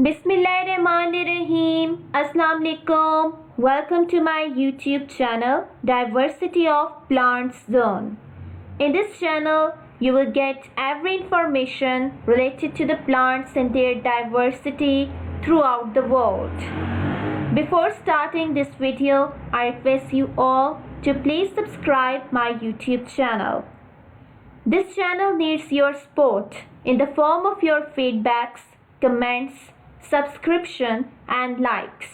Bismillahirrahmanirrahim. Assalamu alaikum. Welcome to my YouTube channel Diversity of Plants Zone. In this channel, you will get every information related to the plants and their diversity throughout the world. Before starting this video, I request you all to please subscribe my YouTube channel. This channel needs your support in the form of your feedbacks, comments, subscription and likes.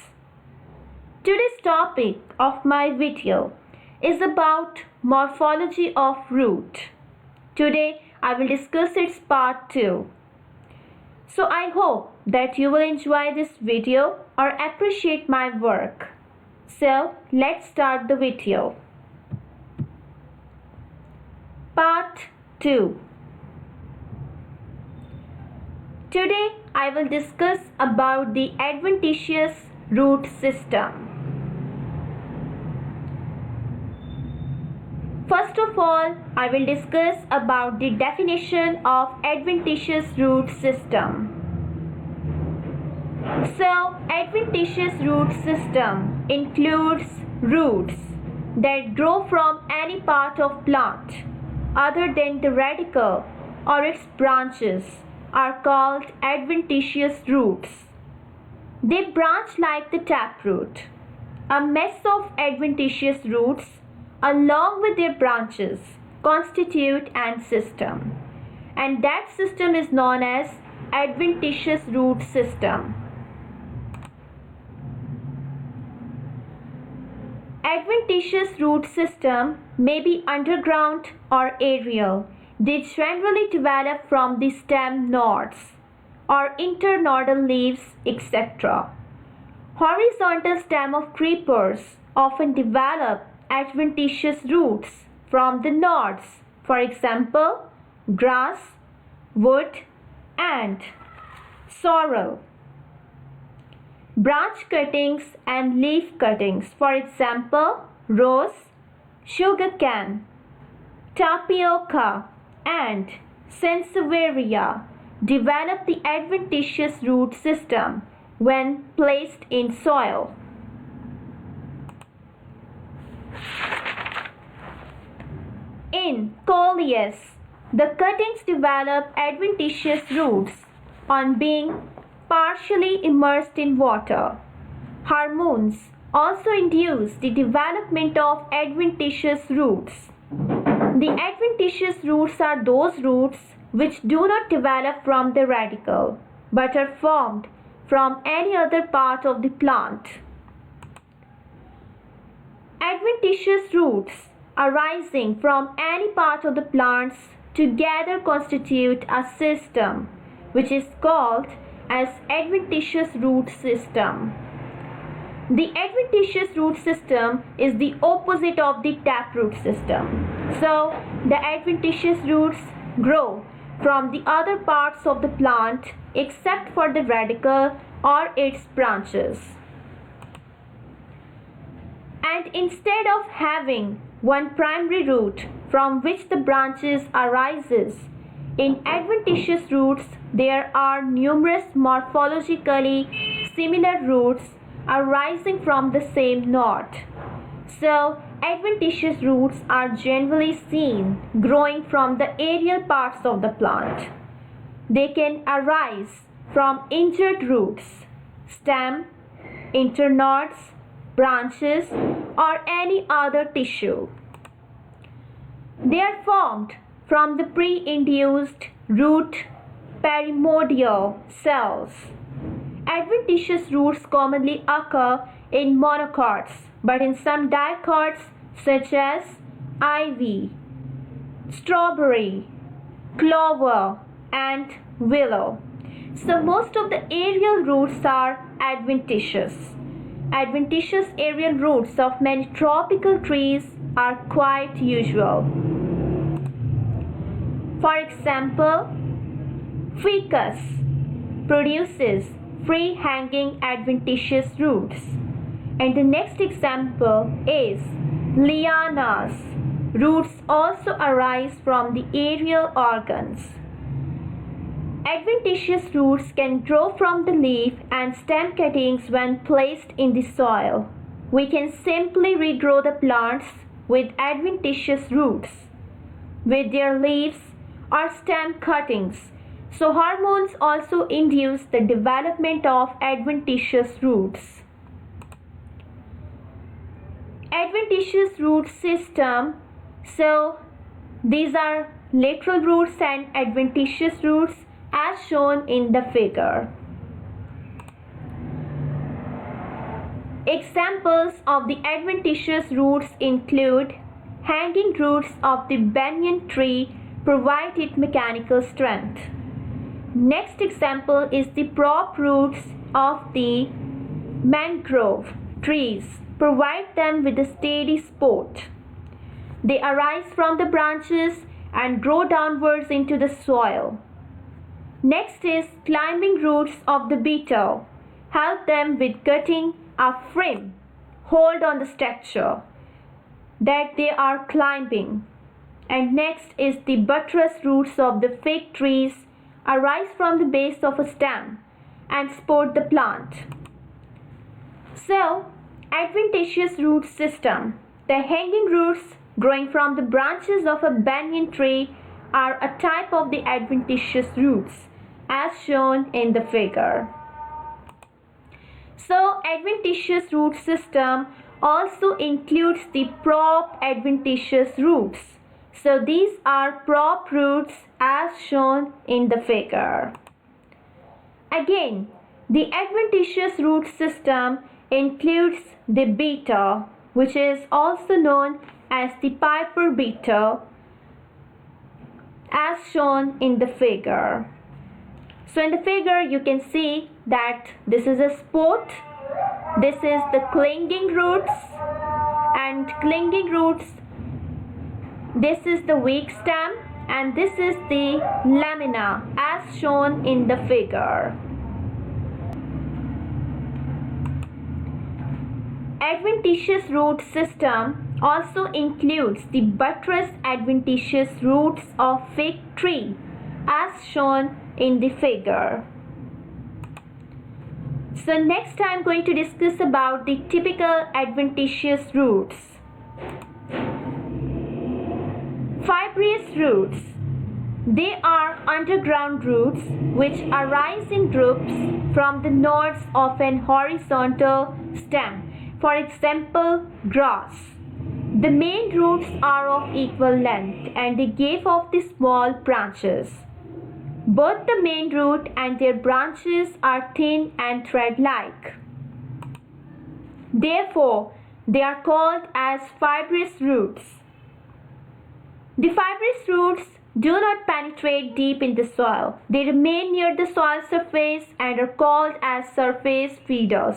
Today's topic of my video is about morphology of root. Today I will discuss its part 2. So I hope that you will enjoy this video or appreciate my work. So let's start the video. Part 2. Today I will discuss about the adventitious root system. First of all, I will discuss about the definition of adventitious root system. So, adventitious root system includes roots that grow from any part of plant other than the radicle or its branches are called adventitious roots. They branch like the taproot. A mass of adventitious roots along with their branches constitute an system, and that system is known as adventitious root system. Adventitious root system may be underground or aerial. They generally develop from the stem nodes or internodal leaves, etc. Horizontal stem of creepers often develop adventitious roots from the nodes, for example, grass, wood, and sorrel. Branch cuttings and leaf cuttings, for example, rose, sugarcane, tapioca, and sansevieria, develop the adventitious root system when placed in soil. In coleus, the cuttings develop adventitious roots on being partially immersed in water. Hormones also induce the development of adventitious roots. The adventitious roots are those roots which do not develop from the radicle but are formed from any other part of the plant. Adventitious roots arising from any part of the plants together constitute a system which is called as adventitious root system. The adventitious root system is the opposite of the taproot system. So, the adventitious roots grow from the other parts of the plant except for the radicle or its branches. And instead of having one primary root from which the branches arises, in adventitious roots there are numerous morphologically similar roots arising from the same node. So, adventitious roots are generally seen growing from the aerial parts of the plant. They can arise from injured roots, stem, internodes, branches, or any other tissue. They are formed from the pre-induced root perimordial cells. Adventitious roots commonly occur in monocots, but in some dicots such as ivy, strawberry, clover, and willow. So most of the aerial roots are adventitious. Adventitious aerial roots of many tropical trees are quite usual. For example, ficus produces free-hanging adventitious roots. And the next example is lianas. Roots also arise from the aerial organs. Adventitious roots can grow from the leaf and stem cuttings when placed in the soil. We can simply regrow the plants with adventitious roots, with their leaves or stem cuttings. So hormones also induce the development of adventitious roots. Adventitious root system. So these are lateral roots and adventitious roots as shown in the figure. Examples of the adventitious roots include hanging roots of the banyan tree provide it mechanical strength. Next example is the prop roots of the mangrove trees provide them with a steady support. They arise from the branches and grow downwards into the soil. Next is climbing roots of the beetle. Help them with cutting a frame, hold on the structure that they are climbing. And next is the buttress roots of the fig trees arise from the base of a stem and support the plant. So, adventitious root system. The hanging roots growing from the branches of a banyan tree are a type of the adventitious roots as shown in the figure. So adventitious root system also includes the prop adventitious roots. So these are prop roots as shown in the figure. Again, the adventitious root system includes the beetle, which is also known as the piper beetle, as shown in the figure. So in the figure you can see that this is a spot, this is the clinging roots, and clinging roots, this is the weak stem, and this is the lamina as shown in the figure. Adventitious root system also includes the buttress adventitious roots of fig tree as shown in the figure. So next I am going to discuss about the typical adventitious roots. Fibrous roots. They are underground roots which arise in groups from the nodes of an horizontal stem. For example, grass. The main roots are of equal length and they give off the small branches. Both the main root and their branches are thin and thread-like. Therefore, they are called as fibrous roots. The fibrous roots do not penetrate deep in the soil. They remain near the soil surface and are called as surface feeders.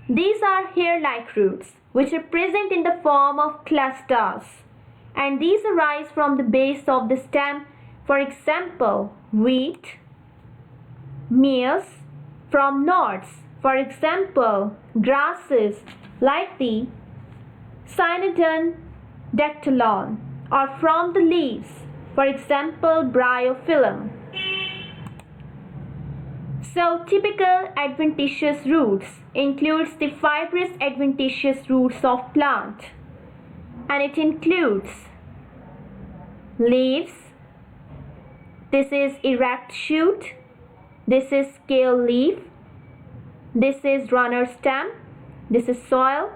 These are hair-like roots, which are present in the form of clusters, and these arise from the base of the stem. For example, wheat, maize, from nodes. For example, grasses like the Cynodon dactylon, or from the leaves. For example, bryophyllum. So, typical adventitious roots includes the fibrous adventitious roots of plant, and it includes leaves. This is erect shoot. This is scale leaf. This is runner stem. This is soil,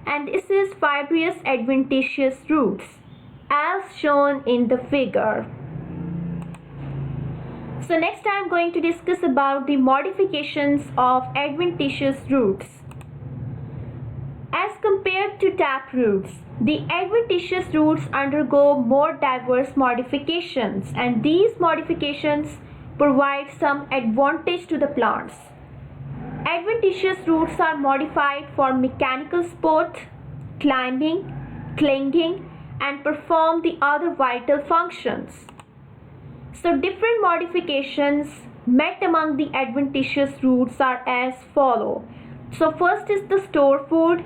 and this is fibrous adventitious roots, as shown in the figure. So next I am going to discuss about the modifications of adventitious roots. As compared to tap roots, the adventitious roots undergo more diverse modifications, and these modifications provide some advantage to the plants. Adventitious roots are modified for mechanical support, climbing, clinging, and perform the other vital functions. So different modifications met among the adventitious roots are as follow. So first is the store food,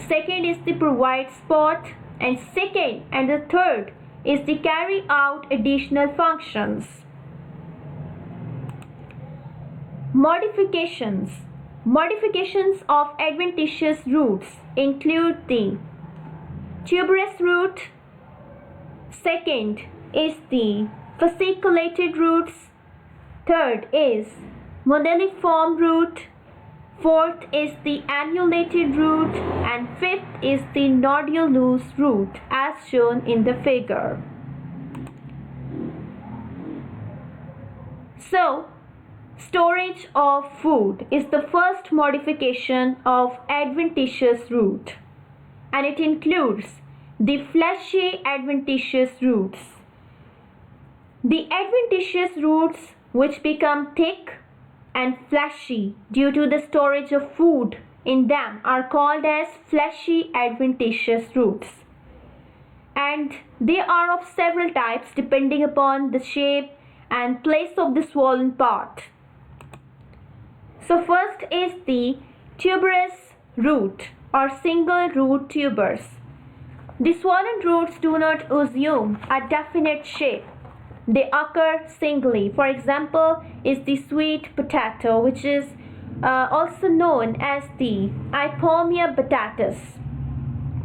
second is the provide support, and second and the third is the carry out additional functions. Modifications. Modifications of adventitious roots include the tuberous root. Second is the fasciculated roots. Third is moniliform root. Fourth is the annulated root. And fifth is the nodulous root as shown in the figure. So, storage of food is the first modification of adventitious root, and it includes the fleshy adventitious roots. The adventitious roots, which become thick and fleshy due to the storage of food in them, are called as fleshy adventitious roots, and they are of several types depending upon the shape and place of the swollen part. So first is the tuberous root or single root tubers. The swollen roots do not assume a definite shape. They occur singly. For example, is the sweet potato, which is also known as the Ipomia batatas.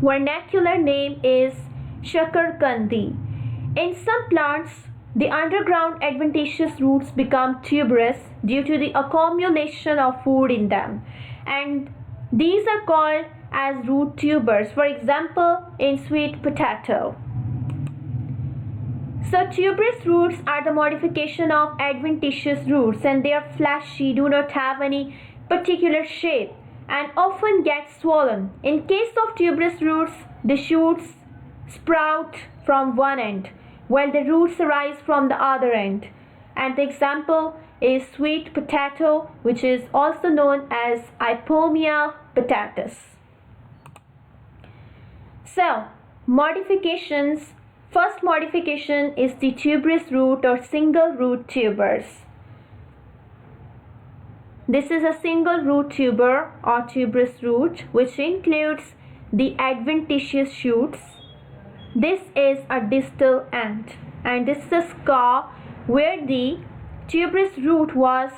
Vernacular name is Shakar Kandi. In some plants, the underground adventitious roots become tuberous due to the accumulation of food in them, and these are called as root tubers. For example, in sweet potato. So tuberous roots are the modification of adventitious roots, and they are fleshy, do not have any particular shape, and often get swollen. In case of tuberous roots, the shoots sprout from one end, while the roots arise from the other end. And the example is sweet potato, which is also known as Ipomia batatas. So, modifications. First modification is the tuberous root or single root tubers. This is a single root tuber or tuberous root, which includes the adventitious shoots. This is a distal end, and this is a scar where the tuberous root was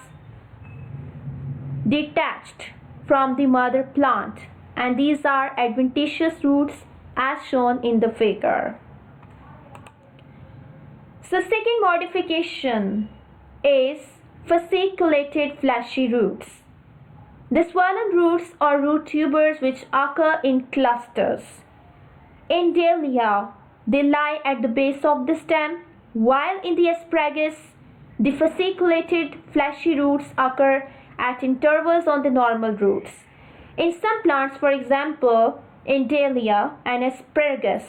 detached from the mother plant, and these are adventitious roots as shown in the figure. So second modification is fasciculated fleshy roots. The swollen roots or root tubers which occur in clusters. In Dahlia, they lie at the base of the stem, while in the asparagus, the fasciculated fleshy roots occur at intervals on the normal roots. In some plants, for example, in Dahlia and asparagus,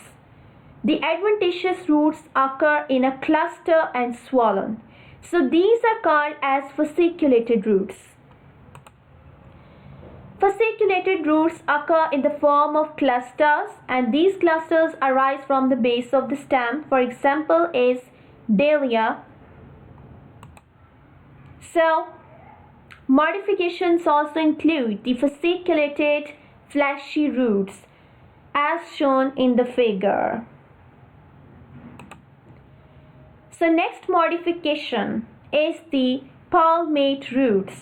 the adventitious roots occur in a cluster and swollen. So these are called as fasciculated roots. Fasciculated roots occur in the form of clusters, and these clusters arise from the base of the stem. For example, is Dahlia. So, modifications also include the fasciculated fleshy roots as shown in the figure. So next modification is the palmate roots.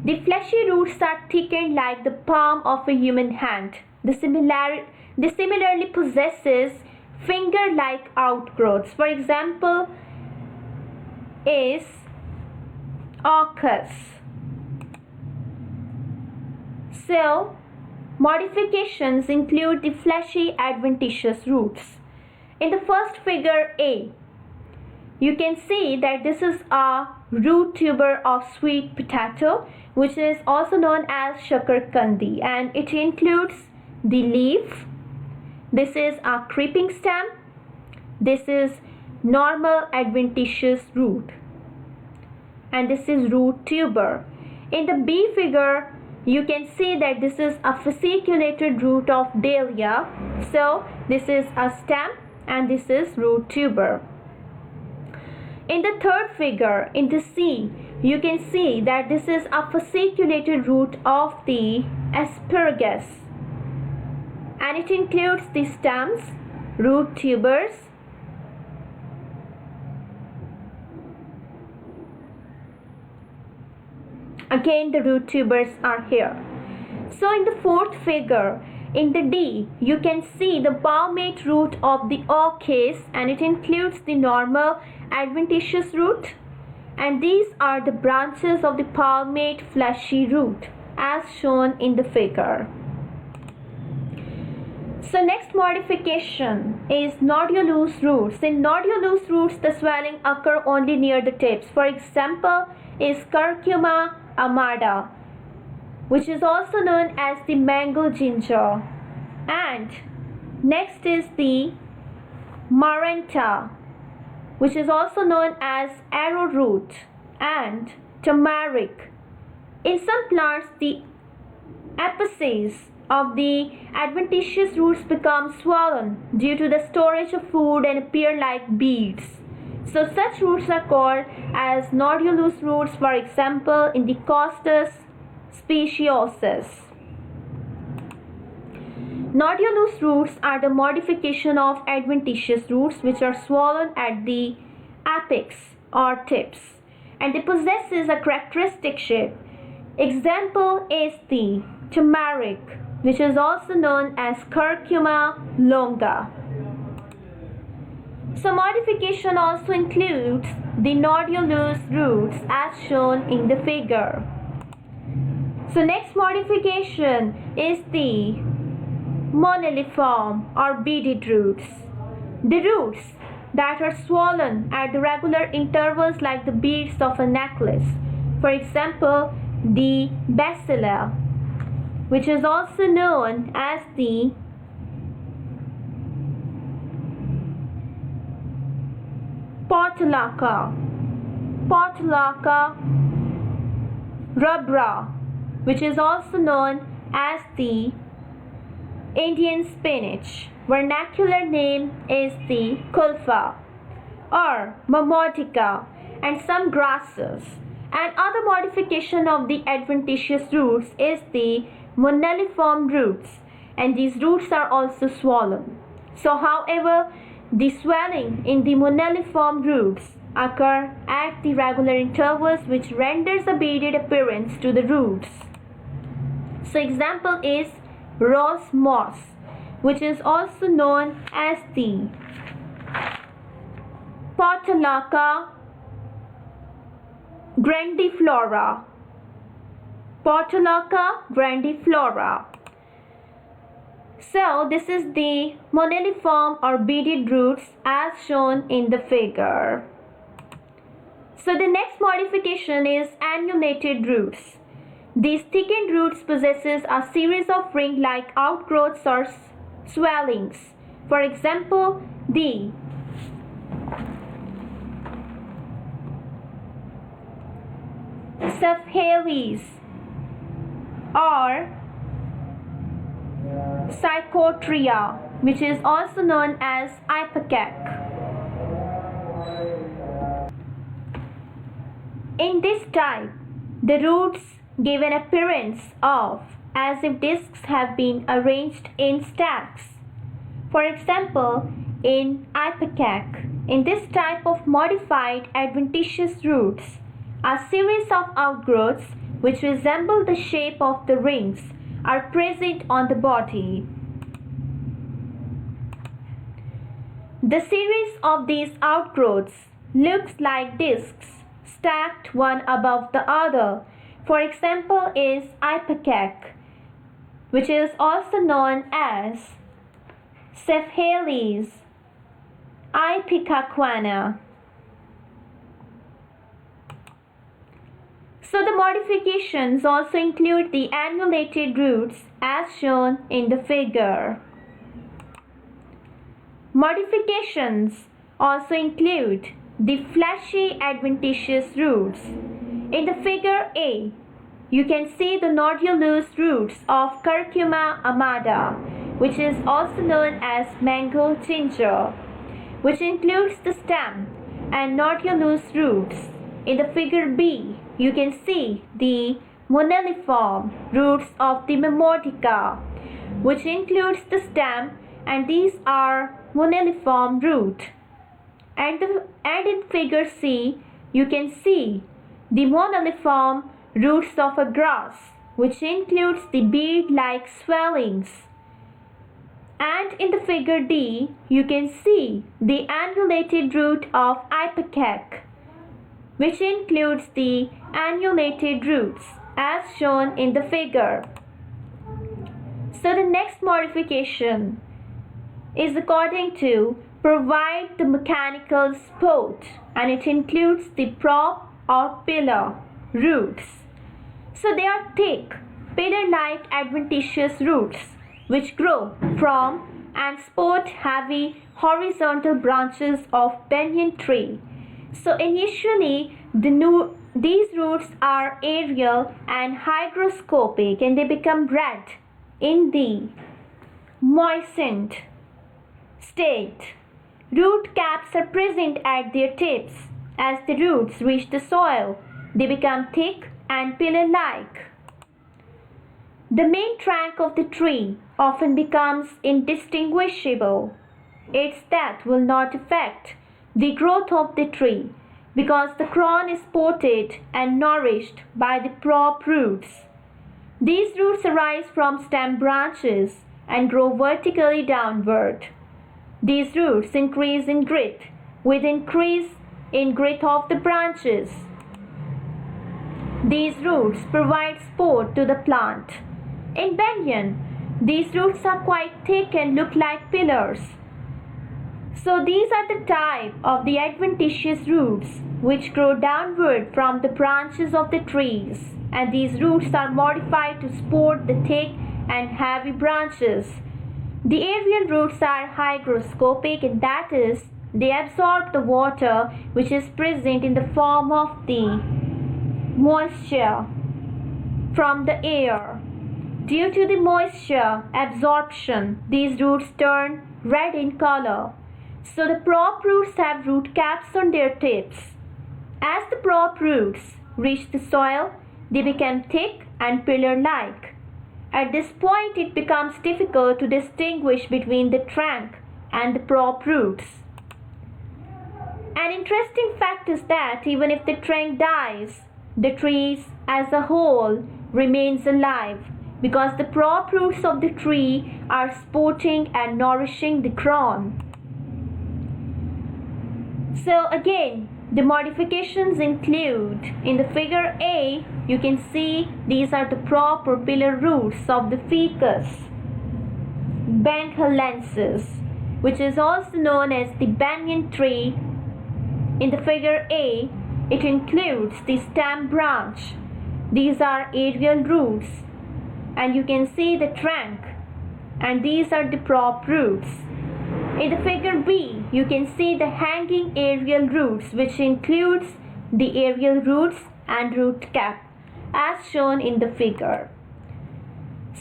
The fleshy roots are thickened like the palm of a human hand. They similarly possesses finger-like outgrowths. For example, is orchids. So, modifications include the fleshy adventitious roots. In the first figure A, you can see that this is a root tuber of sweet potato, which is also known as Shakar Kandi, and it includes the leaf. This is a creeping stem. This is normal adventitious root, and this is root tuber. In the B figure, you can see that this is a fasciculated root of Dahlia. So this is a stem and this is root tuber. In the third figure, in the C, you can see that this is a fasciculated root of the asparagus, and it includes the stems, root tubers, Again, the root tubers are here. So in the fourth figure, in the D, you can see the palmate root of the orchids, and it includes the normal adventitious root. And these are the branches of the palmate fleshy root as shown in the figure. So next modification is nodulous roots. In nodulous roots, the swelling occur only near the tips. For example, is curcuma amada, which is also known as the mango ginger. And next is the maranta, which is also known as arrowroot and turmeric. In some plants, the apices of the adventitious roots become swollen due to the storage of food and appear like beads. So such roots are called as nodulous roots, for example in the Costus speciosus. Nodulous roots are the modification of adventitious roots which are swollen at the apex or tips, and they possesses a characteristic shape. Example is the turmeric, which is also known as curcuma longa. So modification also includes the nodulous roots as shown in the figure. So next modification is the moniliform or beaded roots. The roots that are swollen at the regular intervals like the beads of a necklace. For example, the basal, which is also known as the Portulaca rubra, which is also known as the Indian spinach. Vernacular name is the kulfa or mamotica, and some grasses. And other modification of the adventitious roots is the moniliform roots, and these roots are also swollen. So however, the swelling in the moniliform roots occur at the regular intervals, which renders a beaded appearance to the roots. So example is rose moss, which is also known as the Portulaca grandiflora. Portulaca grandiflora. So this is the moniliform or beaded roots as shown in the figure. So the next modification is annulated roots. These thickened roots possesses a series of ring-like outgrowths or swellings. For example, the cephales or psychotria, which is also known as ipecac. In this type, the roots give an appearance of as if discs have been arranged in stacks. For example, in ipecac, in this type of modified adventitious roots, a series of outgrowths which resemble the shape of the rings are present on the body. The series of these outgrowths looks like discs stacked one above the other. For example is ipecac, which is also known as cephales ipecacuana. So the modifications also include the annulated roots as shown in the figure. Modifications also include the fleshy adventitious roots. In the figure A, you can see the nodulous roots of curcuma amada, which is also known as mango ginger, which includes the stem and nodulous roots. In the figure B, you can see the moniliform roots of the mamotica, which includes the stem, and these are moniliform root. And in figure C, you can see the moniliform roots of a grass, which includes the bead-like swellings. And in the figure D, you can see the annulated root of Ipecac, which includes the annulated roots as shown in the figure. So the next modification is according to provide the mechanical support, and it includes the prop or pillar roots. So they are thick, pillar-like adventitious roots which grow from and support heavy horizontal branches of banyan tree. So initially these roots are aerial and hygroscopic, and they become red in the moistened state. Root caps are present at their tips. As the roots reach the soil, they become thick and pillar-like. The main trunk of the tree often becomes indistinguishable. Its death will not affect the growth of the tree because the crown is supported and nourished by the prop roots. These roots arise from stem branches and grow vertically downward. These roots increase in girth with increase in girth of the branches. These roots provide support to the plant. In banyan, these roots are quite thick and look like pillars. So these are the type of the adventitious roots which grow downward from the branches of the trees, and these roots are modified to support the thick and heavy branches. The aerial roots are hygroscopic, and that is, they absorb the water which is present in the form of the moisture from the air. Due to the moisture absorption, these roots turn red in color. So the prop roots have root caps on their tips. As the prop roots reach the soil, they become thick and pillar-like. At this point, it becomes difficult to distinguish between the trunk and the prop roots. An interesting fact is that even if the trunk dies, the tree as a whole remains alive because the prop roots of the tree are supporting and nourishing the crown. So again, the modifications include, in the figure A, you can see these are the prop or pillar roots of the ficus banghalensis, which is also known as the banyan tree. In the figure A, it includes the stem branch. These are aerial roots, and you can see the trunk, and these are the prop roots. In the figure B, you can see the hanging aerial roots, which includes the aerial roots and root cap, as shown in the figure.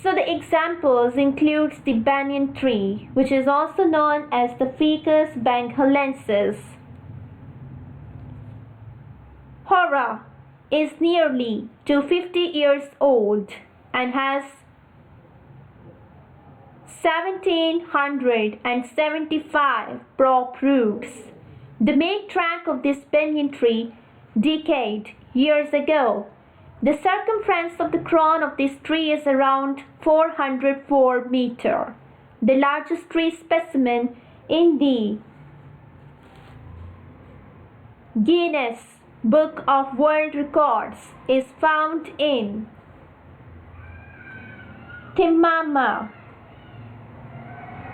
So the examples includes the banyan tree, which is also known as the ficus banghalensis. Hora is nearly 250 years old and has 1775 prop roots. The main trunk of this banyan tree decayed years ago. The circumference of the crown of this tree is around 404 meters. The largest tree specimen in the Guinness Book of World Records is found in Timama,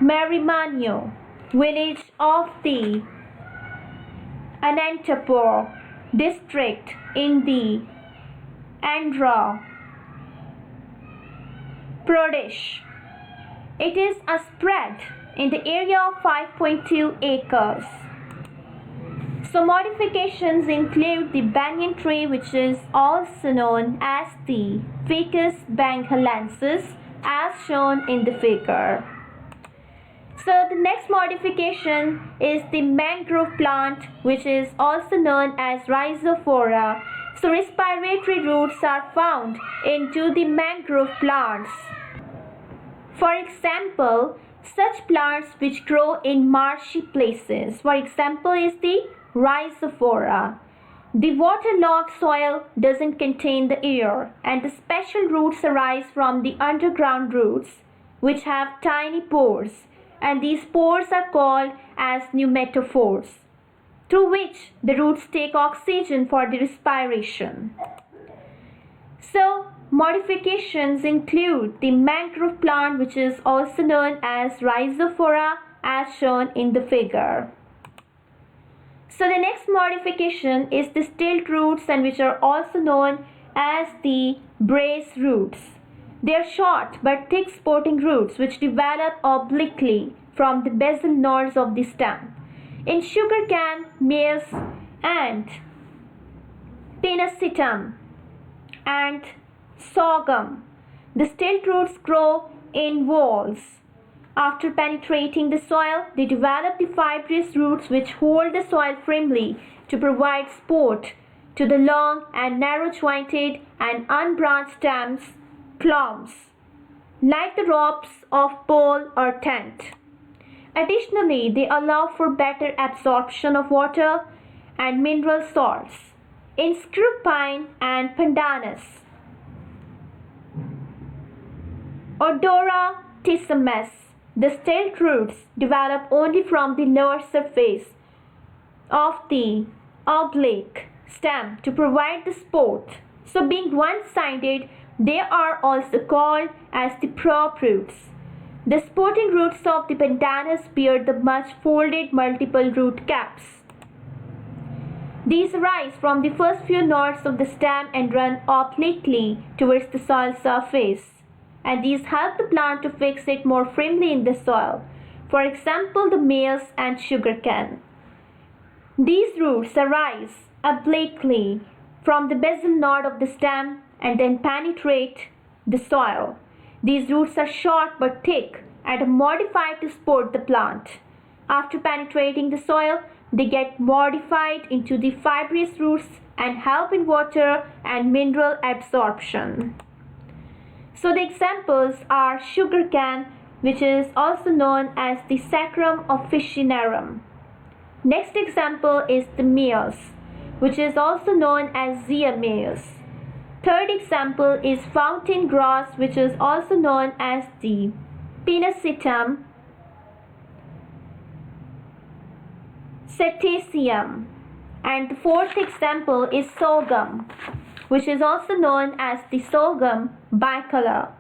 Marimanyo, village of the Anantapur district in the Andhra Pradesh. It is a spread in the area of 5.2 acres. So modifications include the banyan tree, which is also known as the ficus banghalensis, as shown in the figure. So the next modification is the mangrove plant, which is also known as rhizophora. So respiratory roots are found into the mangrove plants. For example, such plants which grow in marshy places. For example, is the rhizophora. The waterlogged soil doesn't contain the air, and the special roots arise from the underground roots, which have tiny pores, and these pores are called as pneumatophores, through which the roots take oxygen for the respiration. So, modifications include the mangrove plant, which is also known as rhizophora, as shown in the figure. So the next modification is the stilt roots, and which are also known as the brace roots. They are short but thick sporting roots which develop obliquely from the basal nodes of the stem. In sugarcane, maize, and Pennisetum and Sorghum, the stilt roots grow in whorls. After penetrating the soil, they develop the fibrous roots which hold the soil firmly to provide support to the long and narrow-jointed and unbranched stems, culms, like the ropes of pole or tent. Additionally, they allow for better absorption of water and mineral salts. In screw pine and pandanus, adventitious, the stilt roots develop only from the lower surface of the oblique stem to provide the support. So being one-sided, they are also called as the prop roots. The supporting roots of the pandanus bear the much folded multiple root caps. These arise from the first few nodes of the stem and run obliquely towards the soil surface, and these help the plant to fix it more firmly in the soil. For example, the maize and sugarcane. These roots arise obliquely from the basal node of the stem and then penetrate the soil. These roots are short but thick and are modified to support the plant. After penetrating the soil, they get modified into the fibrous roots and help in water and mineral absorption. So the examples are sugarcane, which is also known as the sacrum officinarum. Next example is the maize, which is also known as zea maize. Third example is fountain grass, which is also known as the Pennisetum cetaceum. And the fourth example is sorghum, which is also known as the sorghum bicolor.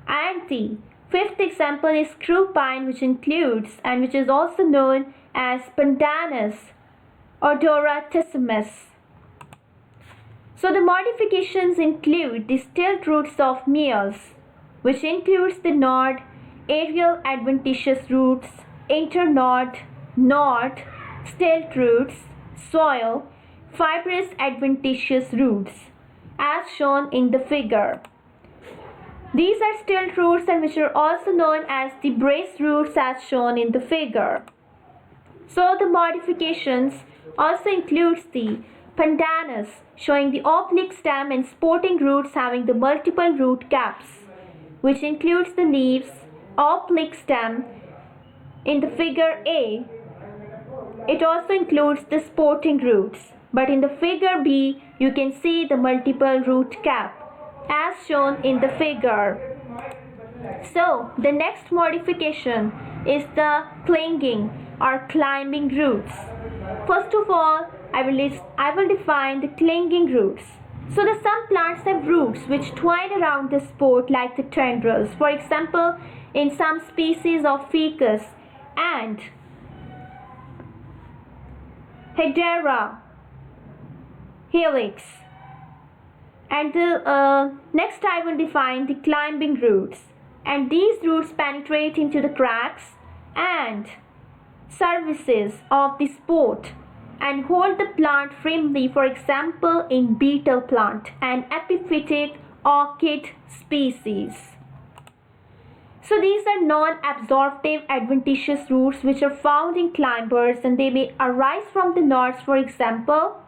And the fifth example is screw pine, which includes and which is also known as pandanus adventitious. So the modifications include the stilt roots of maize, which includes the node, aerial adventitious roots, internode, node, stilt roots, soil, fibrous adventitious roots, as shown in the figure. These are stilt roots and which are also known as the brace roots as shown in the figure. So the modifications also includes the pandanus, showing the oblique stem and supporting roots having the multiple root caps, which includes the leaves, oblique stem in the figure A. It also includes the supporting roots, but in the figure B, you can see the multiple root cap as shown in the figure. So the next modification is the clinging or climbing roots. First of all, I will define the clinging roots. So some plants have roots which twine around the support like the tendrils. For example, in some species of ficus and Hedera helix. And next I will define the climbing roots. And these roots penetrate into the cracks and surfaces of the sport and hold the plant firmly, for example in beetle plant and epiphytic orchid species. So these are non-absorptive adventitious roots which are found in climbers, and they may arise from the nodes, for example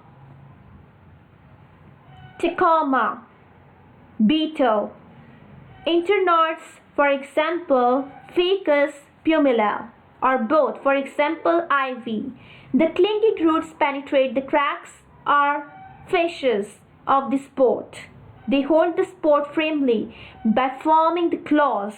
Tecoma, beetle, internodes, for example Ficus pumila, or both, for example ivy. The clinging roots penetrate the cracks are fishes of the sport. They hold the sport firmly by forming the claws.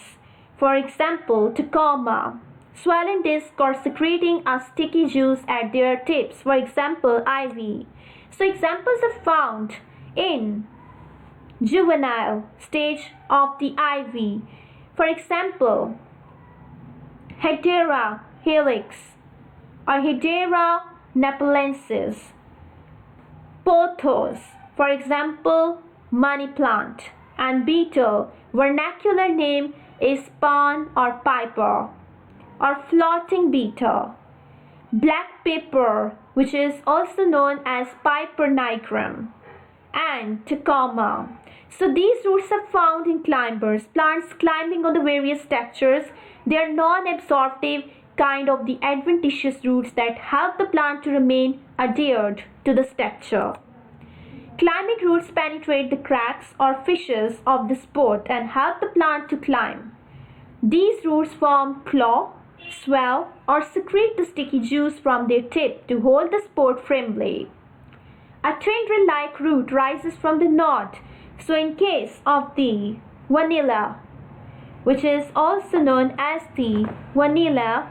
For example, Tacoma, swollen disc or secreting a sticky juice at their tips. For example, ivy. So examples are found in juvenile stage of the ivy. For example, Hedera helix or Hedera nepalensis. Pothos, for example, money plant. And beetle, vernacular name is pan or piper or floating beetle. Black pepper, which is also known as Piper nigrum, and Tacoma. So these roots are found in climbers, plants climbing on the various textures. They are non-absorptive kind of the adventitious roots that help the plant to remain adhered to the structure. Climbing roots penetrate the cracks or fissures of the spot and help the plant to climb. These roots form claw, swell, or secrete the sticky juice from their tip to hold the spot firmly. A tendril-like root rises from the knot. So in case of the vanilla, which is also known as the vanilla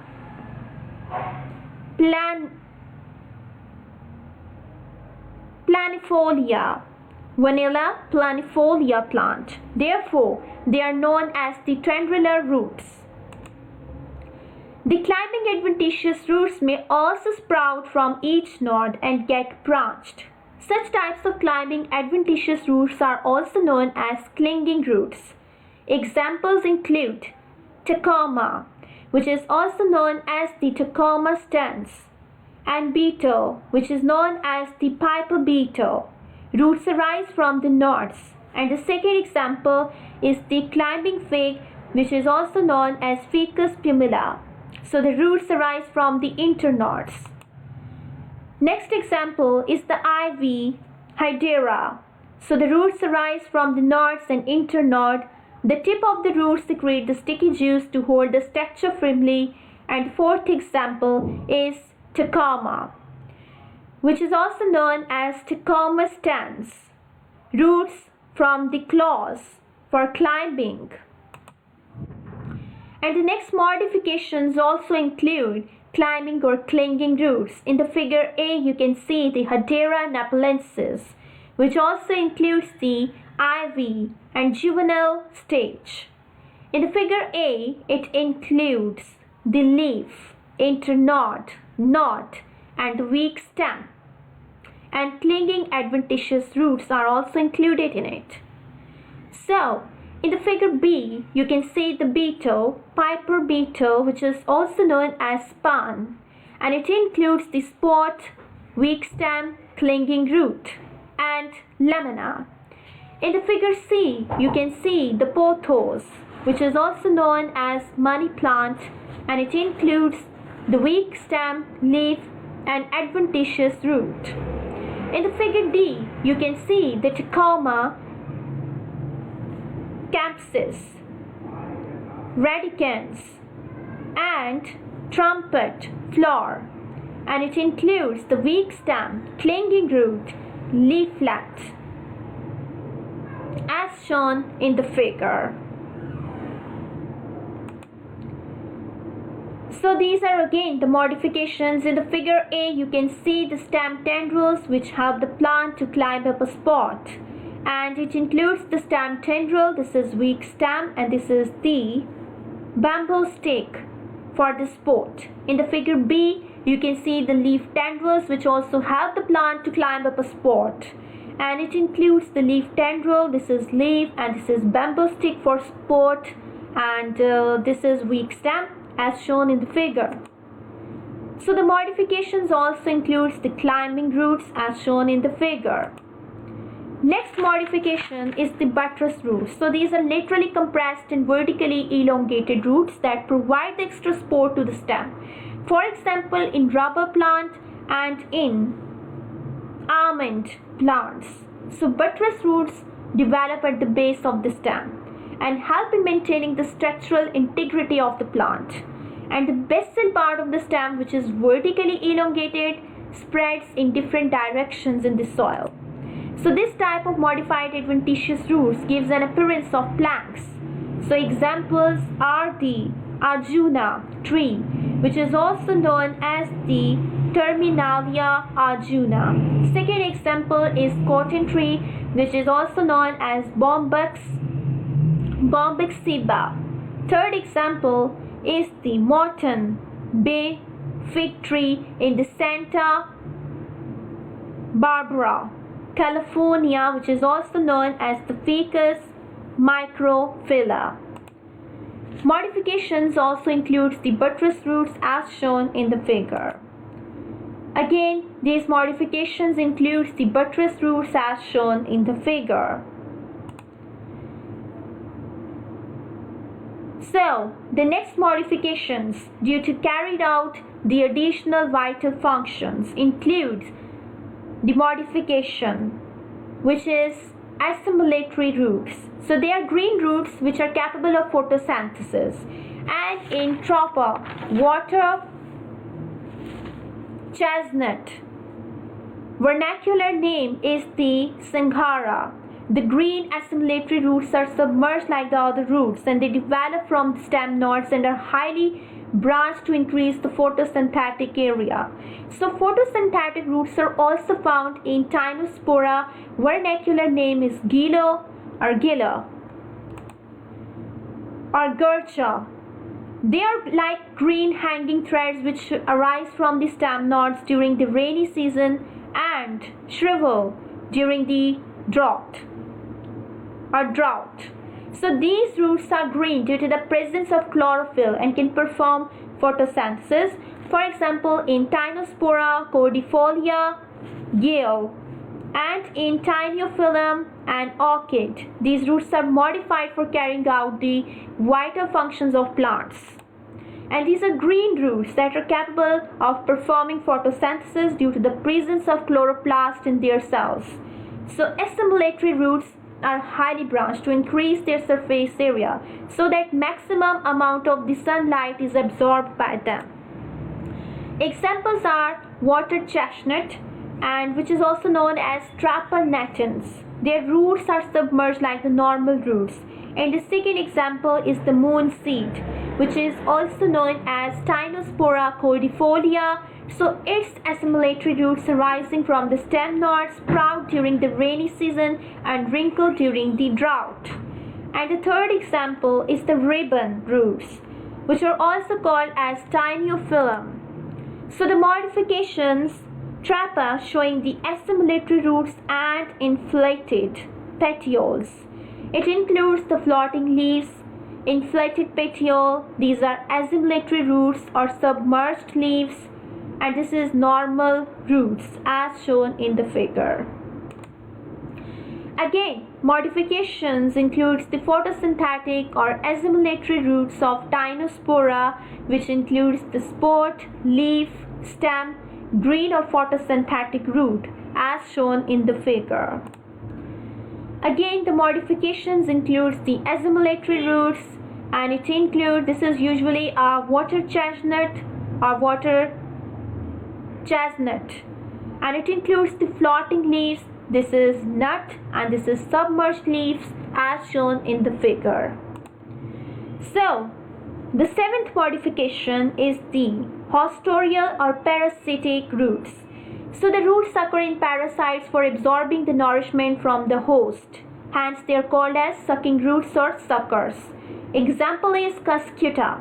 planifolia, vanilla planifolia plant. Therefore, they are known as the tendrilar roots. The climbing adventitious roots may also sprout from each node and get branched. Such types of climbing adventitious roots are also known as clinging roots. Examples include Tacoma, which is also known as the Tacoma stance, and beetle, which is known as the piper beetle. Roots arise from the nodes. And the second example is the climbing fig, which is also known as Ficus pumila. So the roots arise from the internodes. Next example is the ivy Hydera. So the roots arise from the nodes and internode. The tip of the roots secrete the sticky juice to hold the structure firmly. And fourth example is Tacoma, which is also known as Tacoma stance. Roots from the claws for climbing. And the next modifications also include climbing or clinging roots. In the figure A, you can see the Hedera nepalensis, which also includes the ivy and juvenile stage. In the figure A, it includes the leaf, internode, knot, and the weak stem. And clinging adventitious roots are also included in it. So, in the figure B, you can see the beetle, piper beetle, which is also known as pan, and it includes the spot, weak stem, clinging root, and lamina. In the figure C, you can see the pothos, which is also known as money plant, and it includes the weak stem, leaf, and adventitious root. In the figure D, you can see the Tacoma campsis, radicans, and trumpet flower, and it includes the weak stem, clinging root, leaflet, as shown in the figure. So these are again the modifications. In the figure A, you can see the stem tendrils which help the plant to climb up a spot. And it includes the stem tendril, this is weak stem, and this is the bamboo stick for the spot. In the figure B, you can see the leaf tendrils which also help the plant to climb up a spot. And it includes the leaf tendril, this is leaf, and this is bamboo stick for spot, and this is weak stem as shown in the figure. So the modifications also includes the climbing roots as shown in the figure. Next modification is the buttress roots. So these are laterally compressed and vertically elongated roots that provide the extra support to the stem. For example, in rubber plant and in almond plants. So buttress roots develop at the base of the stem and help in maintaining the structural integrity of the plant. And the basal part of the stem, which is vertically elongated, spreads in different directions in the soil. So this type of modified adventitious roots gives an appearance of planks. So examples are the Arjuna tree, which is also known as the Terminalia Arjuna. Second example is cotton tree, which is also known as Bombyx seba. Third example is the Morton Bay fig tree in the Santa Barbara, California, which is also known as the Ficus microphylla. Modifications also include the buttress roots as shown in the figure. Again, these modifications include the buttress roots as shown in the figure. So, the next modifications due to carried out the additional vital functions include the modification, which is assimilatory roots. So they are green roots which are capable of photosynthesis. And in Trapa, water chestnut, vernacular name is the Singhara. The green assimilatory roots are submerged like the other roots, and they develop from the stem nodes and are highly branched to increase the photosynthetic area. So photosynthetic roots are also found in Tinospora. Vernacular name is Gila or Gercha. They are like green hanging threads which arise from the stem nodes during the rainy season and shrivel during the drought. So these roots are green due to the presence of chlorophyll and can perform photosynthesis. For example, in Tinospora cordifolia, Gale, and in Tinophyllum and orchid, these roots are modified for carrying out the vital functions of plants. And these are green roots that are capable of performing photosynthesis due to the presence of chloroplast in their cells. So assimilatory roots are highly branched to increase their surface area so that maximum amount of the sunlight is absorbed by them. Examples are water chestnut, and which is also known as Trapa natans. Their roots are submerged like the normal roots. And the second example is the moon seed, which is also known as Tinospora cordifolia. So its assimilatory roots arising from the stem nodes sprout during the rainy season and wrinkle during the drought. And the third example is the ribbon roots, which are also called as Tinophyllum. So the modifications, Trapa showing the assimilatory roots and inflated petioles. It includes the floating leaves, inflated petiole. These are assimilatory roots or submerged leaves, and this is normal roots as shown in the figure. Again, modifications includes the photosynthetic or assimilatory roots of Tinospora, which includes the spot, leaf, stem, green or photosynthetic root as shown in the figure. Again, the modifications includes the assimilatory roots, and it includes, this is usually a water chestnut, and it includes the floating leaves. This is nut and this is submerged leaves as shown in the figure. So the seventh modification is the hostorial or parasitic roots. So the roots occur in parasites for absorbing the nourishment from the host. Hence they are called as sucking roots or suckers. Example is Cuscuta,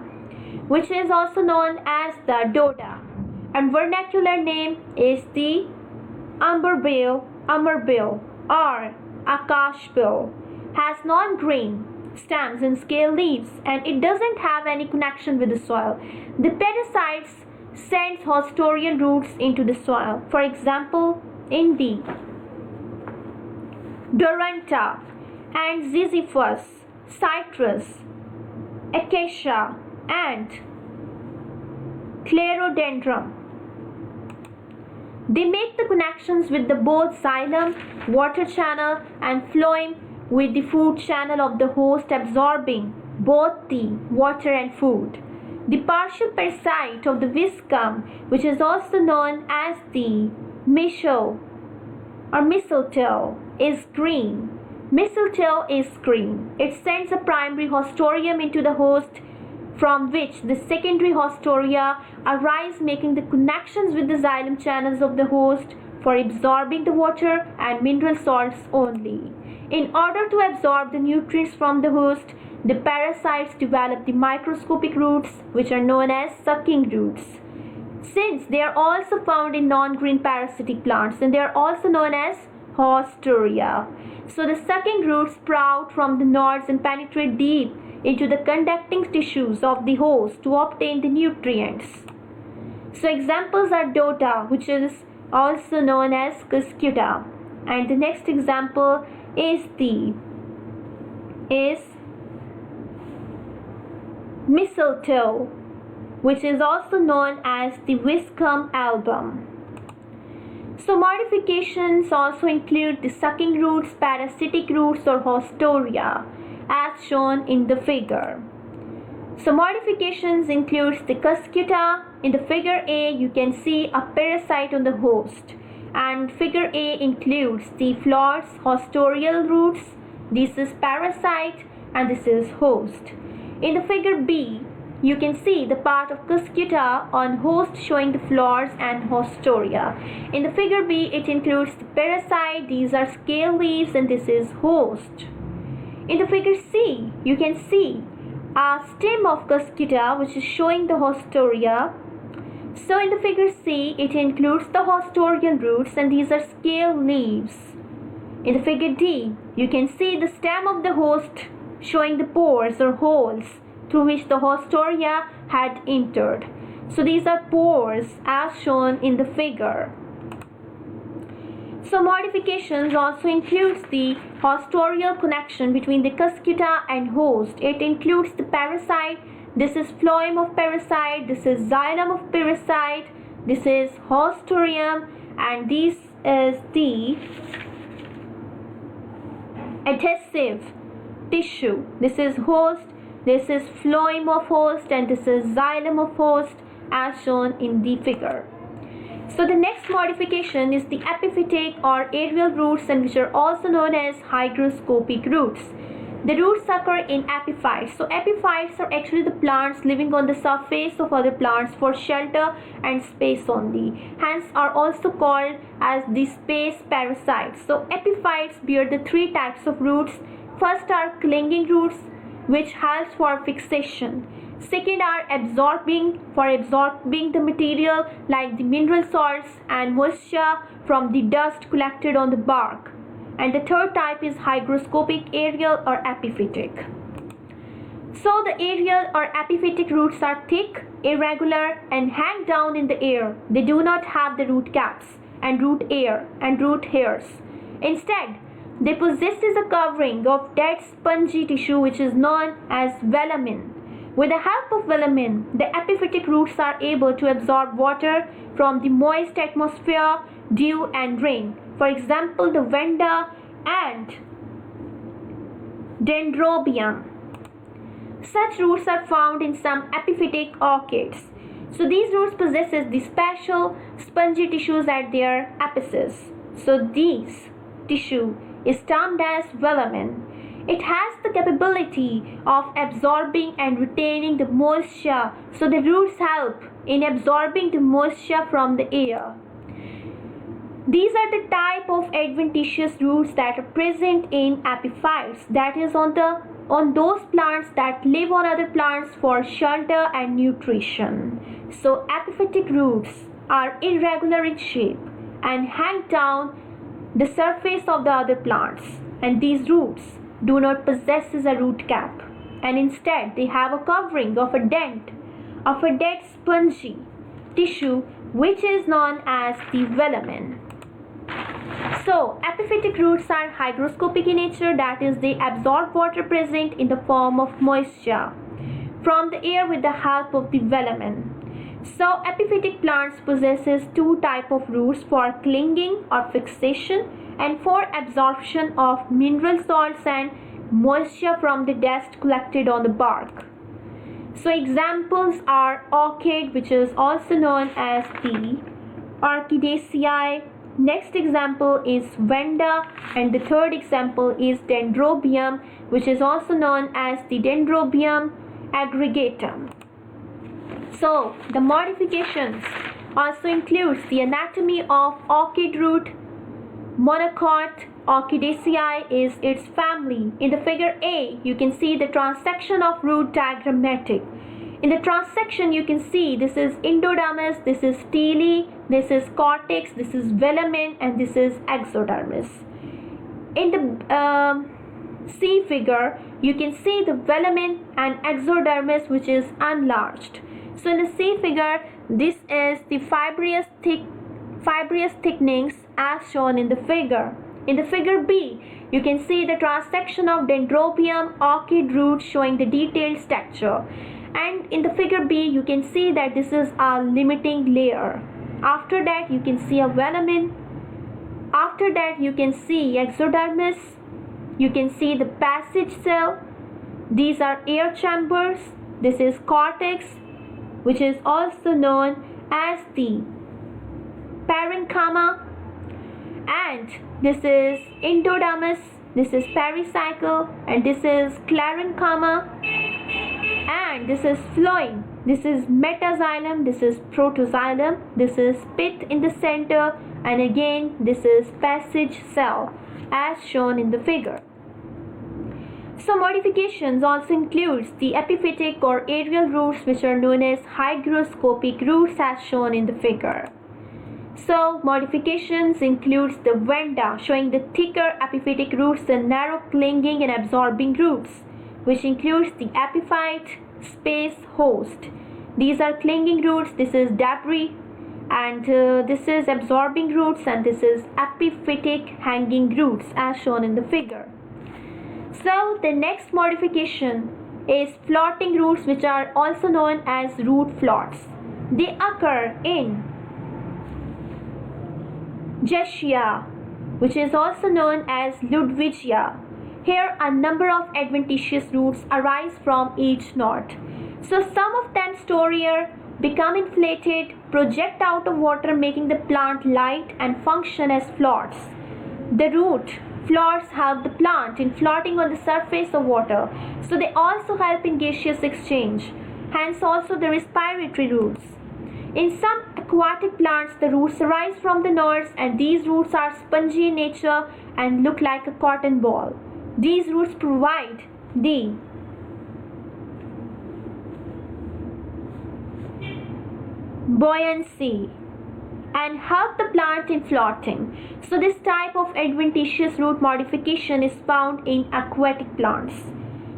which is also known as the Doda, and vernacular name is the umberbill or akashbill. Has non-green stems and scale leaves, and it doesn't have any connection with the soil. The parasites sends hostorial roots into the soil. For example, in the Doranta and Ziziphus, citrus, acacia, and clerodendron. They make the connections with the both xylem, water channel, and phloem with the food channel of the host, absorbing both the water and food. The partial parasite of the viscum, which is also known as the mistletoe or mistletoe, is green. Mistletoe is green. It sends a primary hostorium into the host, from which the secondary hostoria arise, making the connections with the xylem channels of the host for absorbing the water and mineral salts only. In order to absorb the nutrients from the host, the parasites develop the microscopic roots, which are known as sucking roots. Since they are also found in non-green parasitic plants, and they are also known as hostoria. So the sucking roots sprout from the nodes and penetrate deep into the conducting tissues of the host to obtain the nutrients. So examples are dota, which is also known as cuscuta, and the next example is mistletoe, which is also known as the viscum album. So modifications also include the sucking roots, parasitic roots or hostoria, as shown in the figure. So modifications includes the cuscuta. In the figure A, you can see a parasite on the host, and figure A includes the flowers, hostorial roots. This is parasite and this is host. In the figure B, you can see the part of cuscuta on host showing the flowers and hostoria. In the figure B, it includes the parasite. These are scale leaves and this is host. In the figure C, you can see a stem of cuscuta which is showing the hostoria. So in the figure C, it includes the hostorial roots and these are scale leaves. In the figure D, you can see the stem of the host showing the pores or holes through which the hostoria had entered. So these are pores as shown in the figure. So modifications also includes the hostorial connection between the cuscuta and host. It includes the parasite. This is phloem of parasite. This is xylem of parasite. This is hostorium, and this is the adhesive tissue. This is host. This is phloem of host, and this is xylem of host, as shown in the figure. So the next modification is the epiphytic or aerial roots, and which are also known as hygroscopic roots. The roots occur in epiphytes. So epiphytes are actually the plants living on the surface of other plants for shelter and space only. Hence are also called as the space parasites. So epiphytes bear the three types of roots. First are clinging roots, which helps for fixation. Second are absorbing the material like the mineral salts and moisture from the dust collected on the bark. And the third type is hygroscopic aerial or epiphytic. So the aerial or epiphytic roots are thick, irregular, and hang down in the air. They do not have the root caps and root hairs. Instead, they possess a covering of dead spongy tissue which is known as velamen. With the help of velamen, the epiphytic roots are able to absorb water from the moist atmosphere, dew and rain. For example, the vanda and dendrobium. Such roots are found in some epiphytic orchids. So these roots possess the special spongy tissues at their apices. So this tissue is termed as velamen. It has the capability of absorbing and retaining the moisture. So the roots help in absorbing the moisture from the air. These are the type of adventitious roots that are present in epiphytes, that is on those plants that live on other plants for shelter and nutrition. So epiphytic roots are irregular in shape and hang down the surface of the other plants, and these roots do not possess a root cap, and instead they have a covering of a dent of a dead spongy tissue which is known as the velamen. So epiphytic roots are hygroscopic in nature, that is they absorb water present in the form of moisture from the air with the help of the velamen. So epiphytic plants possesses two types of roots, for clinging or fixation and for absorption of mineral salts and moisture from the dust collected on the bark. So examples are orchid, which is also known as the Orchidaceae. Next example is Vanda, and the third example is Dendrobium, which is also known as the Dendrobium aggregatum. So the modifications also includes the anatomy of orchid root. Monocot Orchidaceae is its family. In the figure A, you can see the transection of root diagrammatic. In the transection, you can see this is endodermis, this is stele, this is cortex, this is velamen, and this is exodermis. In the C figure, you can see the velamen and exodermis, which is enlarged. So in the C figure, this is the fibrous thickenings as shown in the figure. In the figure B, you can see the transection of Dendrobium orchid root showing the detailed structure. And in the figure B, you can see that this is a limiting layer. After that, you can see a velamen. After that, you can see exodermis. You can see the passage cell. These are air chambers. This is cortex, which is also known as the parenchyma. And this is endodermis, this is pericycle, and this is sclerenchyma, and this is phloem, this is metaxylem, this is protoxylem, this is pith in the center, and again this is passage cell as shown in the figure. So modifications also includes the epiphytic or aerial roots, which are known as hygroscopic roots as shown in the figure. So modifications includes the Vanda, showing the thicker epiphytic roots, the narrow clinging and absorbing roots, which includes the epiphyte space host. These are clinging roots, this is debris, and this is absorbing roots, and this is epiphytic hanging roots as shown in the figure. So the next modification is floating roots, which are also known as root floats. They occur in Jeshia, which is also known as Ludwigia. Here a number of adventitious roots arise from each knot. So some of them store air, become inflated, project out of water, making the plant light and function as floats. The root floats help the plant in floating on the surface of water. So they also help in gaseous exchange. Hence also the respiratory roots. In some aquatic plants, the roots arise from the nodes, and these roots are spongy in nature and look like a cotton ball. These roots provide the buoyancy and help the plant in floating. So this type of adventitious root modification is found in aquatic plants.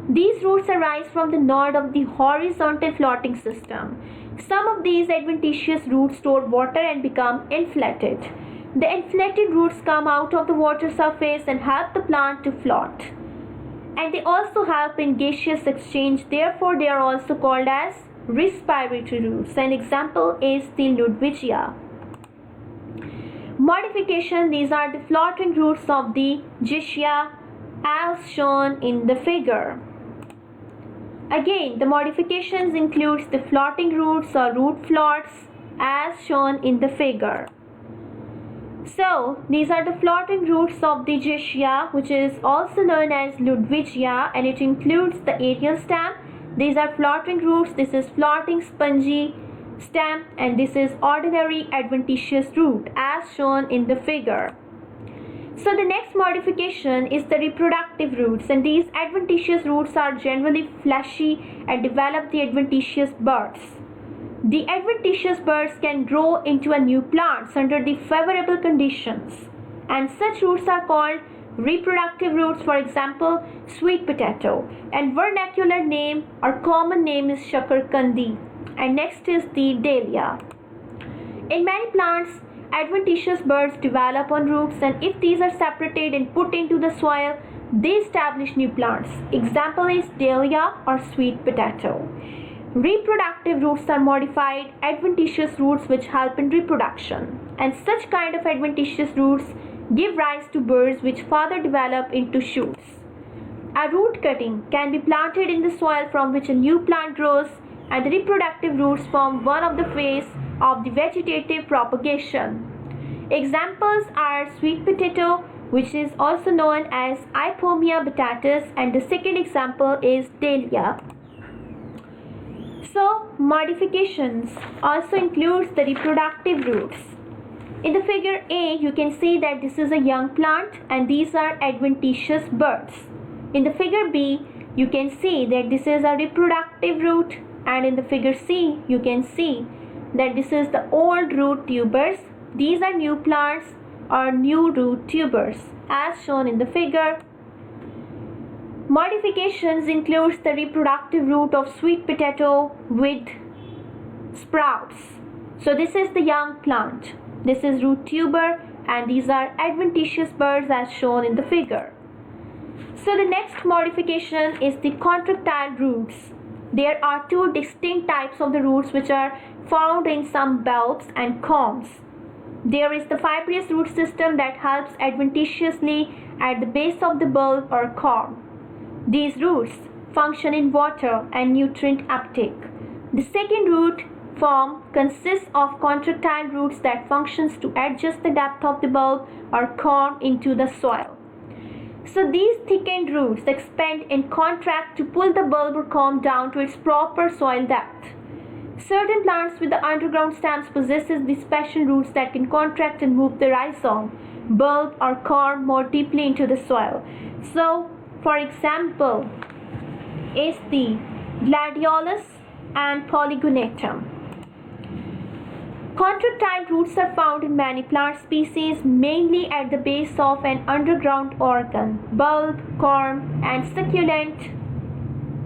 These roots arise from the node of the horizontal floating system. Some of these adventitious roots store water and become inflated. The inflated roots come out of the water surface and help the plant to float. And they also help in gaseous exchange, therefore they are also called as respiratory roots. An example is the Ludwigia. Modification, these are the floating roots of the Jeshia as shown in the figure. Again, the modifications includes the floating roots or root floats as shown in the figure. So, these are the floating roots of the Jeshia, which is also known as Ludwigia, and it includes the aerial stem. These are floating roots, this is floating spongy stem, and this is ordinary adventitious root as shown in the figure. So the next modification is the reproductive roots, and these adventitious roots are generally fleshy and develop the adventitious buds. The adventitious buds can grow into a new plants under the favorable conditions, and such roots are called reproductive roots. For example, sweet potato, and vernacular name or common name is Shakar Kandi. And next is the dahlia. In many plants, adventitious buds develop on roots, and if these are separated and put into the soil, they establish new plants. Example is dahlia or sweet potato. Reproductive roots are modified adventitious roots which help in reproduction, and such kind of adventitious roots give rise to burrs which further develop into shoots. A root cutting can be planted in the soil from which a new plant grows. and the reproductive roots form one of the phases of the vegetative propagation. Examples are sweet potato, which is also known as Ipomia batatas, and the second example is dahlia. So, modifications also includes the reproductive roots. In the figure A, you can see that this is a young plant and these are adventitious buds. In the figure B, you can see that this is a reproductive root, and in the figure C, you can see that this is the old root tubers. These are new plants or new root tubers as shown in the figure. Modifications includes the reproductive root of sweet potato with sprouts. So this is the young plant. This is root tuber and these are adventitious buds as shown in the figure. So the next modification is the contractile roots. There are two distinct types of the roots which are found in some bulbs and corms. There is the fibrous root system that helps adventitiously at the base of the bulb or corm. These roots function in water and nutrient uptake. The second root form consists of contractile roots that functions to adjust the depth of the bulb or corm into the soil. So these thickened roots expand and contract to pull the bulb or corm down to its proper soil depth. Certain plants with the underground stems possesses these special roots that can contract and move the rhizome, bulb or corm more deeply into the soil. So, for example, is the gladiolus and polygonatum. Contractile roots are found in many plant species, mainly at the base of an underground organ, bulb, corm, and succulent,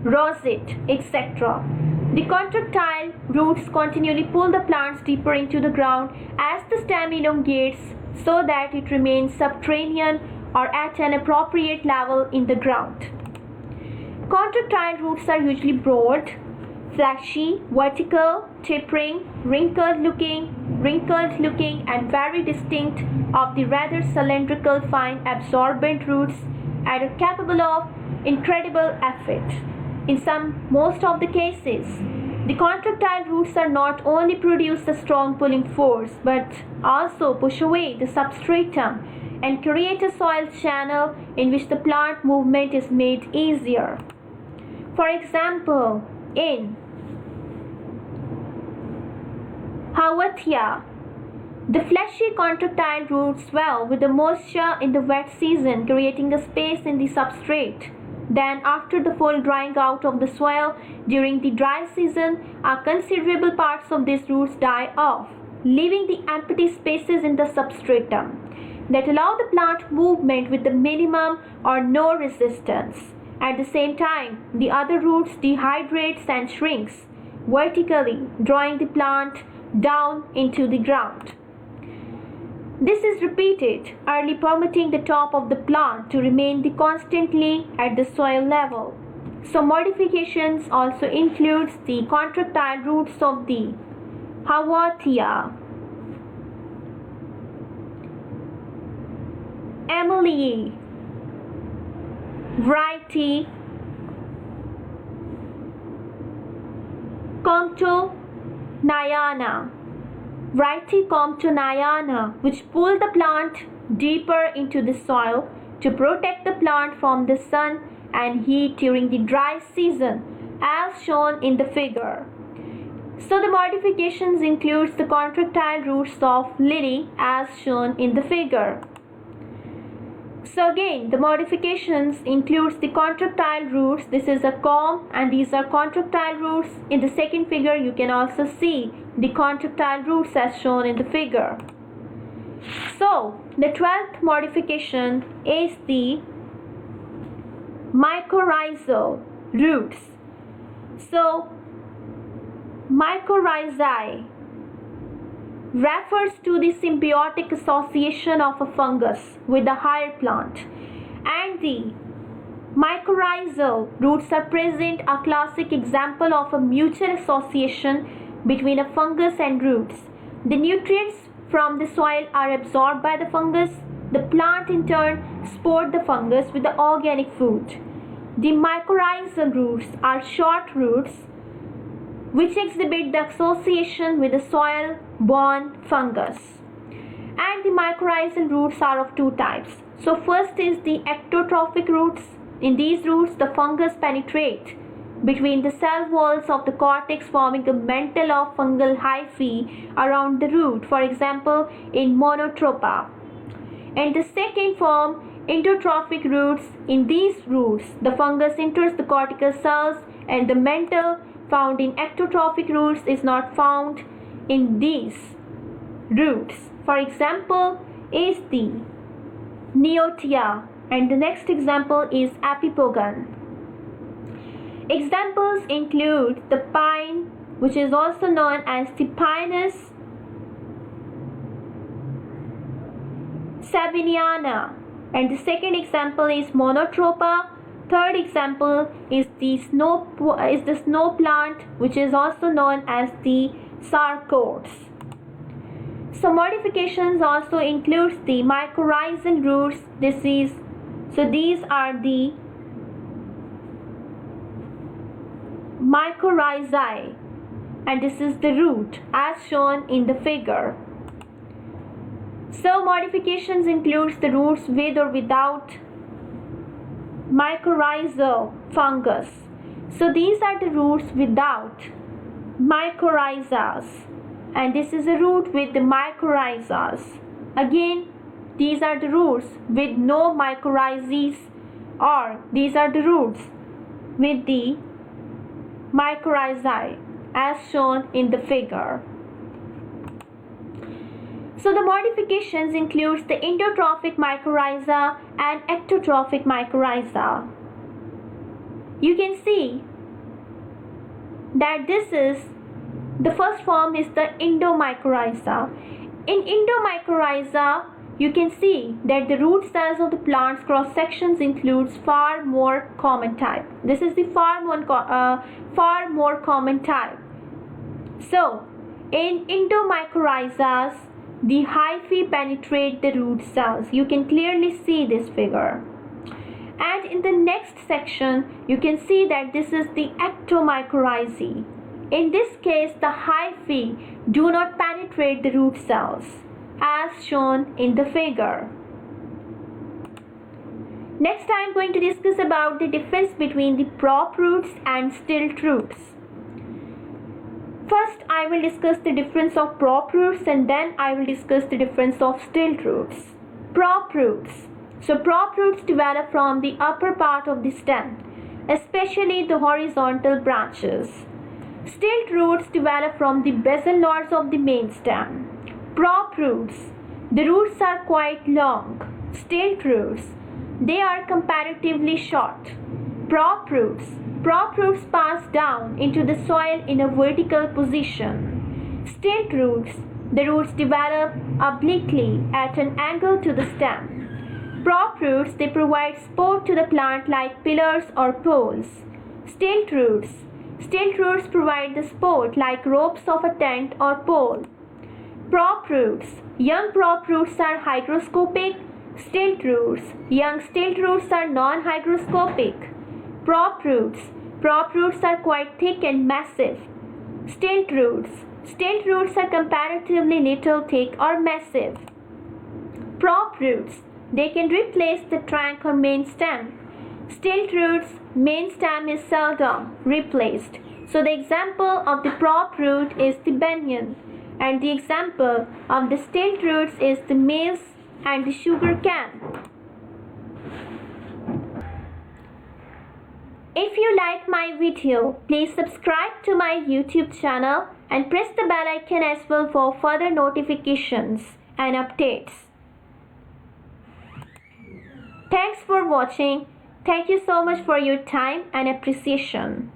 rosette, etc. The contractile roots continually pull the plants deeper into the ground as the stem elongates so that it remains subterranean or at an appropriate level in the ground. Contractile roots are usually broad, fleshy, vertical, tapering, wrinkled looking and very distinct of the rather cylindrical fine absorbent roots and are capable of incredible effort. In most of the cases, the contractile roots are not only produce a strong pulling force but also push away the substratum and create a soil channel in which the plant movement is made easier. For example, in Hygroscopic, the fleshy contractile roots swell with the moisture in the wet season, creating a space in the substrate. Then, after the full drying out of the soil during the dry season, a considerable parts of these roots die off, leaving the empty spaces in the substratum that allow the plant movement with the minimum or no resistance. At the same time, the other roots dehydrates and shrinks vertically, drawing the plant down into the ground. This is repeated, early permitting the top of the plant to remain constantly at the soil level. So modifications also includes the contractile roots of the Hygroscopic, Emily variety Comptonayana, which pull the plant deeper into the soil to protect the plant from the sun and heat during the dry season, as shown in the figure. So the modifications includes the contractile roots of lily as shown in the figure. So again, the modifications includes the contractile roots. This is a corm and these are contractile roots. In the second figure, you can also see the contractile roots as shown in the figure. So the 12th modification is the mycorrhizal roots. So mycorrhizae refers to the symbiotic association of a fungus with a higher plant, and the mycorrhizal roots are present, a classic example of a mutual association between a fungus and roots. The nutrients from the soil are absorbed by the fungus. The plant in turn supports the fungus with the organic food. The mycorrhizal roots are short roots which exhibit the association with the soil-borne fungus. And the mycorrhizal roots are of two types. So first is the ectotrophic roots. In these roots, the fungus penetrate between the cell walls of the cortex, forming a mantle of fungal hyphae around the root, for example in Monotropa. And the second form, endotrophic roots. In these roots, the fungus enters the cortical cells, and the mantle found in ectotrophic roots is not found in these roots. For example is the Neotia, and the next example is Epipogon. Examples include the pine, which is also known as the Pinus sabiniana, and the second example is Monotropa. Third example is the snow plant, which is also known as the sarcodes. So modifications also includes the mycorrhizal roots. These are the mycorrhizae, and this is the root as shown in the figure. So modifications includes the roots with or without mycorrhizal fungus. So these are the roots without mycorrhizas, and this is a root with the mycorrhizas. Again, these are the roots with no mycorrhizas, or these are the roots with the mycorrhizae as shown in the figure. So the modifications includes the endotrophic mycorrhiza and ectotrophic mycorrhiza. You can see that the first form is the endomycorrhiza. In endomycorrhiza, you can see that the root cells of the plant's cross sections includes far more common type. This is the far more common type. So in endomycorrhizas, the hyphae penetrate the root cells. You can clearly see this figure. And in the next section, you can see that this is the ectomycorrhizae. In this case, the hyphae do not penetrate the root cells, as shown in the figure. Next, I am going to discuss about the difference between the prop roots and stilt roots. First, I will discuss the difference of prop roots, and then I will discuss the difference of stilt roots. Prop roots. So prop roots develop from the upper part of the stem, especially the horizontal branches. Stilt roots develop from the basal nodes of the main stem. Prop roots. The roots are quite long. Stilt roots. They are comparatively short. Prop roots. Prop roots pass down into the soil in a vertical position. Stilt roots. The roots develop obliquely at an angle to the stem. Prop roots, they provide support to the plant like pillars or poles. Stilt roots. Stilt roots provide the support like ropes of a tent or pole. Prop roots. Young prop roots are hygroscopic. Stilt roots. Young stilt roots are non-hygroscopic. Prop roots. Prop roots are quite thick and massive. Stilt roots. Stilt roots are comparatively little thick or massive. Prop roots. They can replace the trunk or main stem. Stilt roots, main stem is seldom replaced. So the example of the prop root is the banyan, and the example of the stilt roots is the maize and the sugarcane. If you like my video, please subscribe to my YouTube channel and press the bell icon as well for further notifications and updates. Thanks for watching. Thank you so much for your time and appreciation.